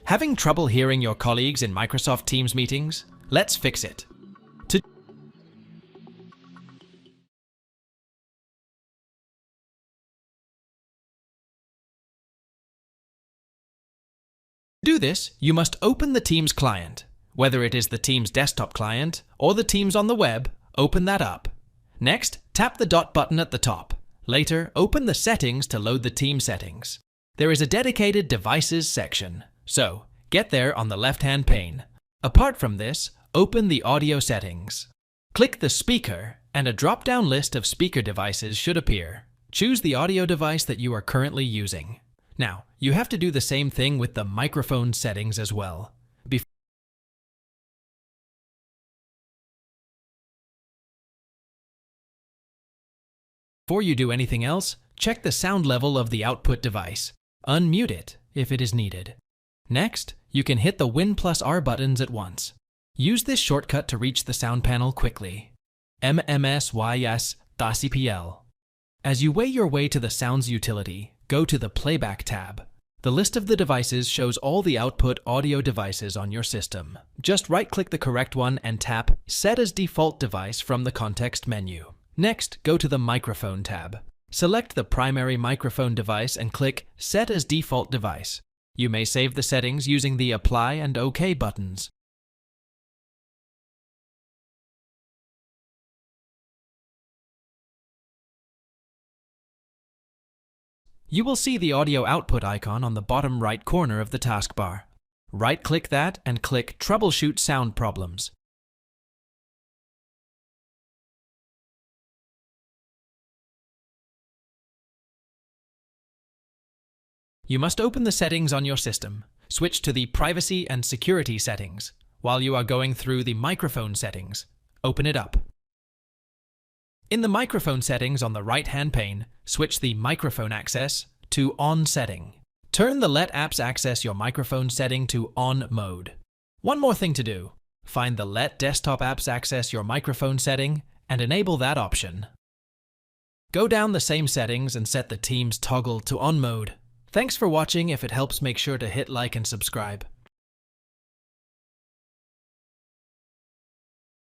Having trouble hearing your colleagues in Microsoft Teams meetings? Let's fix it. To do this, you must open the Teams client. Whether it is the Teams desktop client or the Teams on the web, open that up. Next, tap the dot button at the top. Later, open the settings to load the team settings. There is a dedicated Devices section, so get there on the left-hand pane. Apart from this, open the audio settings. Click the speaker, and a drop-down list of speaker devices should appear. Choose the audio device that you are currently using. Now, you have to do the same thing with the microphone settings as well. Before you do anything else, check the sound level of the output device. Unmute it if it is needed. Next, you can hit the Win+R buttons at once. Use this shortcut to reach the sound panel quickly. MMSYS.cpl. As you weigh your way to the Sounds utility, go to the Playback tab. The list of the devices shows all the output audio devices on your system. Just right-click the correct one and tap Set as Default Device from the context menu. Next, go to the Microphone tab. Select the primary microphone device and click Set as Default Device. You may save the settings using the Apply and OK buttons. You will see the audio output icon on the bottom right corner of the taskbar. Right-click that and click Troubleshoot Sound Problems. You must open the settings on your system. Switch to the Privacy and Security settings. While you are going through the microphone settings, open it up. In the microphone settings on the right-hand pane, switch the Microphone Access to On setting. Turn the Let Apps Access Your Microphone setting to On mode. One more thing to do. Find the Let Desktop Apps Access Your Microphone setting and enable that option. Go down the same settings and set the Teams toggle to On mode. Thanks for watching. If it helps, make sure to hit like and subscribe.